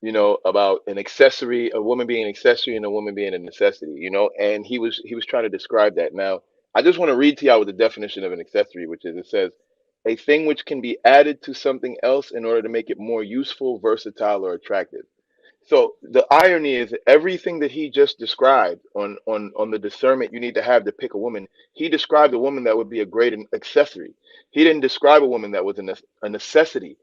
about an accessory, a woman being an accessory and a woman being a necessity, and he was trying to describe that. Now, I just want to read to y'all what the definition of an accessory, which is, it says, a thing which can be added to something else in order to make it more useful, versatile, or attractive. So the irony is everything that he just described on the discernment you need to have to pick a woman. He described a woman that would be a great accessory. He didn't describe a woman that was a necessity.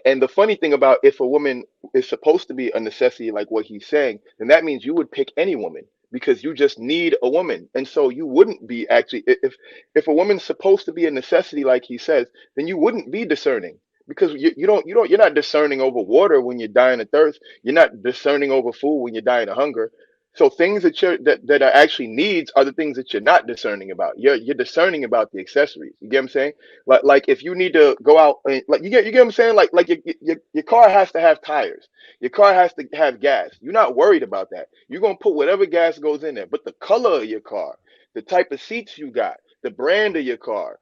And the funny thing about, if a woman is supposed to be a necessity, like what he's saying, then that means you would pick any woman because you just need a woman. And so you wouldn't be actually, if a woman's supposed to be a necessity, like he says, then you wouldn't be discerning, because you're not discerning over water when you're dying of thirst. You're not discerning over food when you're dying of hunger. So things that are actually needs are the things that you're not discerning about. You're discerning about the accessories. You get what I'm saying? Like if you need to go out and, like, you get what I'm saying? Like your car has to have tires. Your car has to have gas. You're not worried about that. You're gonna put whatever gas goes in there. But the color of your car, the type of seats you got, the brand of your car,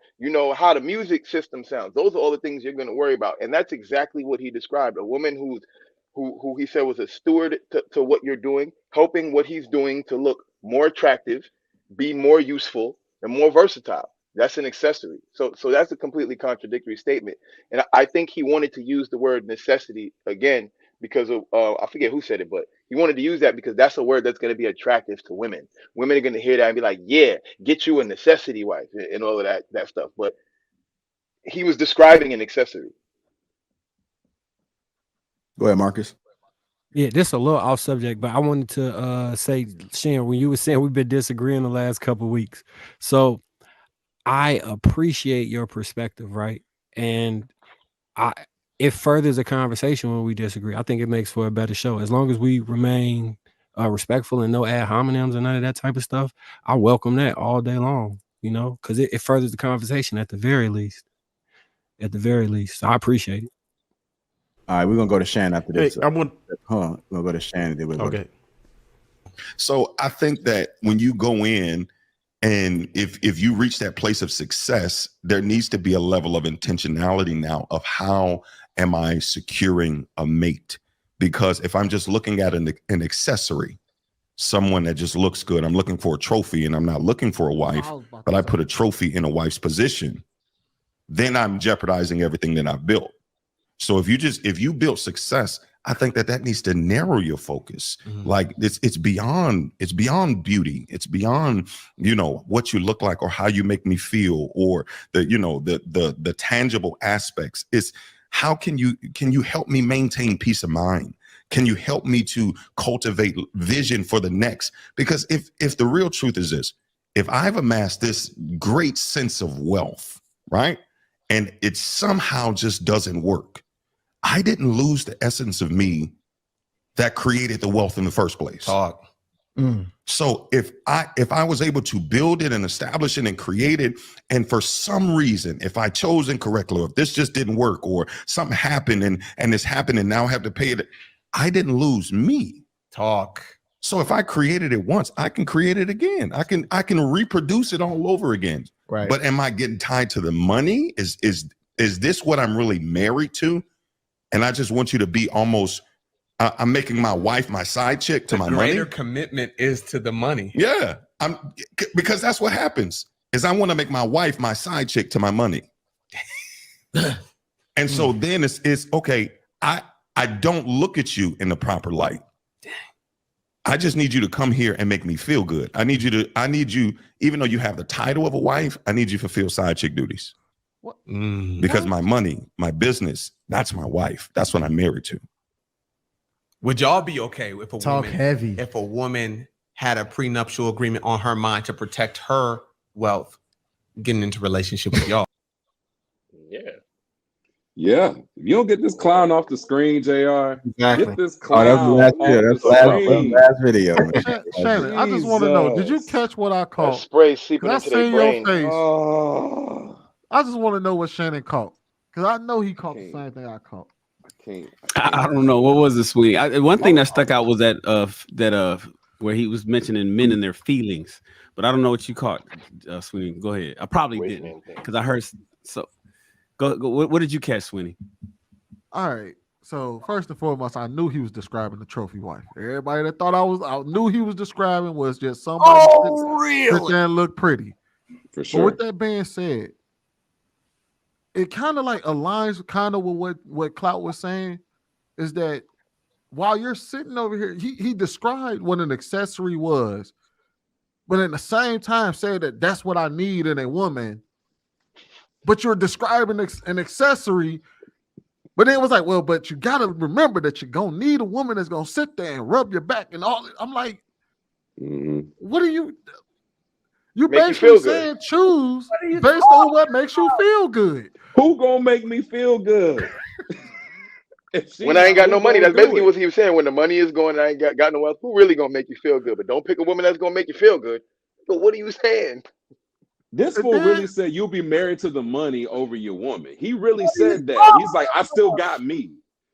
how the music system sounds. Those are all the things you're going to worry about. And that's exactly what he described. A woman who he said was a steward to what you're doing, helping what he's doing to look more attractive, be more useful, and more versatile. That's an accessory. So that's a completely contradictory statement. And I think he wanted to use the word necessity again because of, I forget who said it, but he wanted to use that because that's a word that's going to be attractive to women. Women are going to hear that and be like, yeah, get you a necessity wife, and all of that stuff. But he was describing an accessory. Go ahead, Marcus. Yeah, this a little off subject, but I wanted to say, Shan, when you were saying we've been disagreeing the last couple of weeks, so I appreciate your perspective, right? And I it furthers a conversation when we disagree. I think it makes for a better show. As long as we remain respectful and no ad hominems and none of that type of stuff, I welcome that all day long, because it furthers the conversation at the very least. At the very least. So I appreciate it. All right, we're gonna go to Shan after Hey, this. I want. We're gonna go to Shan and then we'll go Okay. So I think that when you go in, and if you reach that place of success, there needs to be a level of intentionality now of how am I securing a mate? Because if I'm just looking at an accessory, someone that just looks good, I'm looking for a trophy, and I'm not looking for a wife, but I put a trophy in a wife's position, then I'm jeopardizing everything that I've built. So if you build success, I think that needs to narrow your focus. Mhm. Like it's beyond beauty. It's beyond, what you look like or how you make me feel, or the tangible aspects. It's how can you help me maintain peace of mind? Can you help me to cultivate vision for the next? Because if the real truth is this, if I've amassed this great sense of wealth, right, and it somehow just doesn't work, I didn't lose the essence of me that created the wealth in the first place. Talk. So if I was able to build it and establish it and create it, and for some reason, if I chose incorrectly, or if this just didn't work, or something happened and this happened and now I have to pay it, I didn't lose me. Talk. So if I created it once, I can create it again. I can reproduce it all over again. Right. But am I getting tied to the money? Is this what I'm really married to? And I just want you to be almost, I'm making my wife my side chick to my money. Greater commitment is to the money. Yeah, because that's what happens, is I want to make my wife my side chick to my money. And so then it's okay, I don't look at you in the proper light. I just need you to come here and make me feel good. I need you, even though you have the title of a wife, I need you to fulfill side chick duties. What? Because my money, my business, that's my wife. That's what I'm married to. Would y'all be okay if heavy. If a woman had a prenuptial agreement on her mind to protect her wealth, getting into relationship with y'all? Yeah. Yeah. If you don't get this clown off the screen, JR, Exactly. get this Oh, clown that's last off year. the That's last screen. video. Shannon, I just want to know, did you Jesus. catch what I That caught? spray seeping Cause I into their seen your brain. face. Oh, I just want to know what Shannon caught. Because I know he caught the Okay. same thing I caught. I can't. I don't know what was the sweet. One thing that stuck out was that where he was mentioning men and their feelings, but I don't know what you caught, Sweeney. Go ahead. I probably Wait, didn't man, because I heard. So go. What did you catch, Sweeney? All right. So first and foremost, I knew he was describing the trophy wife. Everybody that thought I knew he was describing was just somebody sit there and look pretty. For But sure. with that being said, it kind of like aligns kind of with what Clout was saying, is that while you're sitting over here, he described what an accessory was, but at the same time said that that's what I need in a woman. But you're describing an accessory. But then it was like, well, but you got to remember that you're going to need a woman that's going to sit there and rub your back and all. I'm like, what are you? You Make you basically feel good. saying choose based on what makes you feel good. Who gonna make me feel good? When I ain't got no money, that's basically what what he was saying. When the money is going, I ain't got no wealth. Who really gonna make you feel good? But don't pick a woman that's gonna make you feel good. But what are you saying? This fool really said you'll be married to the money over your woman. He really said that. He's like, I still got me.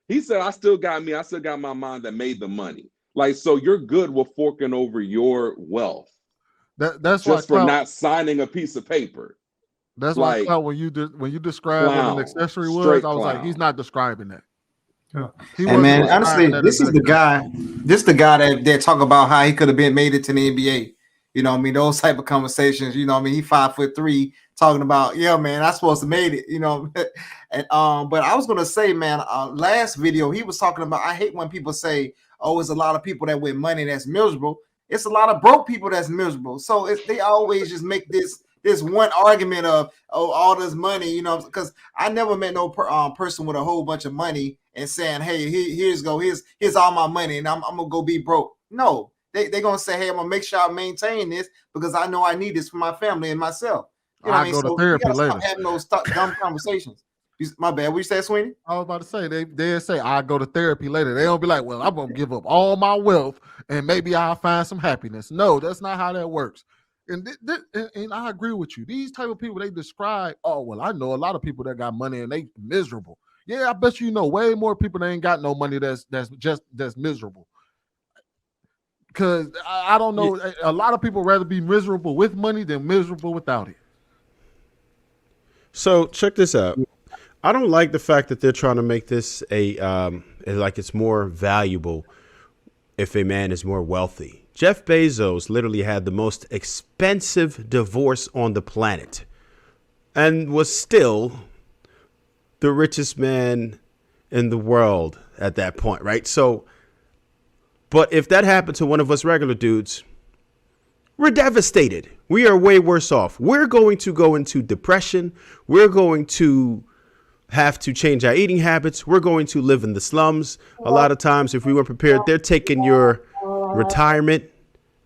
He said, I still got me. I still got my mind that made the money. Like, so you're good with forking over your wealth. That's just why for not signing a piece of paper. That's like, why when you describe what an accessory was, I was like, he's not describing that. And man, honestly, this is the guy. This the guy that talk about how he could have been made it to the NBA. You know what I mean? Those type of conversations. You know what I mean? He 5'3", talking about, yeah, man, I supposed to made it. You know, and but I was gonna say, man, last video he was talking about. I hate when people say, oh, it's a lot of people that with money that's miserable. It's a lot of broke people that's miserable. So they always just make this one argument of, oh, all this money, you know, because I never met no person with a whole bunch of money and saying, hey, here's all my money and I'm gonna go be broke. No, they're gonna say, hey, I'm gonna make sure I maintain this because I know I need this for my family and myself. You know what I mean? Go to therapy later. Stop having those dumb conversations. My bad. What you say, Sweeney? I was about to say they say I go to therapy later. They don't be like, well, I'm gonna give up all my wealth and maybe I'll find some happiness. No, that's not how that works. And I agree with you. These type of people, they describe, oh, well, I know a lot of people that got money and they miserable. Yeah, I bet you know way more people that ain't got no money that's miserable. Because I don't know, a lot of people rather be miserable with money than miserable without it. So check this out. I don't like the fact that they're trying to make this like it's more valuable if a man is more wealthy. Jeff Bezos literally had the most expensive divorce on the planet and was still the richest man in the world at that point, right? So, but if that happened to one of us regular dudes, we're devastated. We are way worse off. We're going to go into depression. We're going to have to change our eating habits. We're going to live in the slums. A lot of times, if we weren't prepared, they're taking your retirement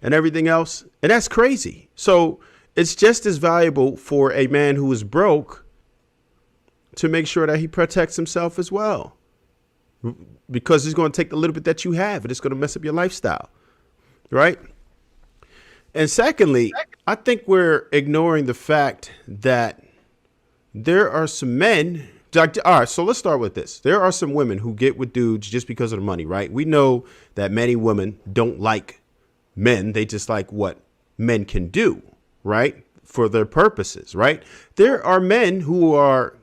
and everything else. And that's crazy. So it's just as valuable for a man who is broke to make sure that he protects himself as well, because he's going to take the little bit that you have and it's going to mess up your lifestyle. Right. And secondly, I think we're ignoring the fact that there are some men. All right, so let's start with this. There are some women who get with dudes just because of the money, right? We know that many women don't like men. They just like what men can do, right? For their purposes, right? There are men who are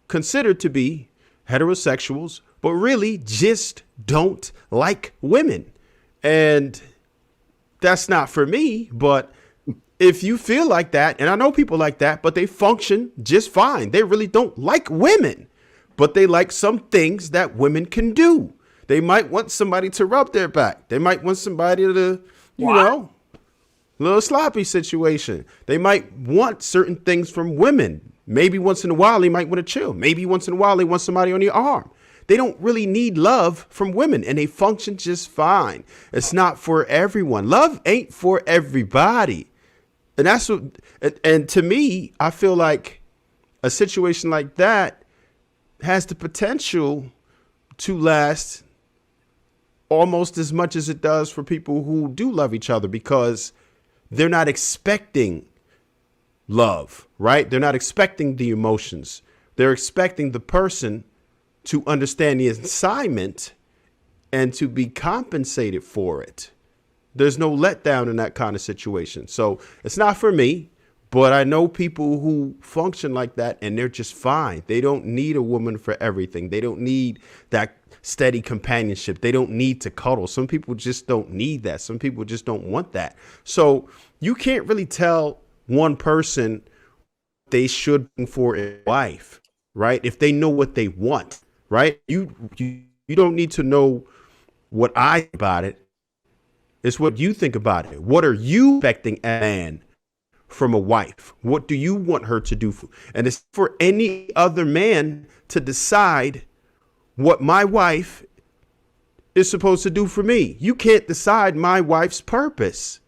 considered to be heterosexuals, but really just don't like women. And that's not for me, but if you feel like that, and I know people like that, but they function just fine. They really don't like women, but they like some things that women can do. They might want somebody to rub their back. They might want somebody to, you know, little sloppy situation. They might want certain things from women. Maybe once in a while, they might want to chill. Maybe once in a while, they want somebody on the arm. They don't really need love from women, and they function just fine. It's not for everyone. Love ain't for everybody. And that's what, and to me, I feel like a situation like that has the potential to last almost as much as it does for people who do love each other, because they're not expecting love, right? They're not expecting the emotions. They're expecting the person to understand the assignment and to be compensated for it. There's no letdown in that kind of situation. So it's not for me, But I know people who function like that and they're just fine. They don't need a woman for everything. They don't need that steady companionship. They don't need to cuddle. Some people just don't need that. Some people just don't want that. So you can't really tell one person they should be for a wife, right? If they know what they want, right? You don't need to know what I think about it. It's what you think about it. What are you expecting a man from a wife? What do you want her to do? And it's for any other man to decide what my wife is supposed to do for me. You can't decide my wife's purpose.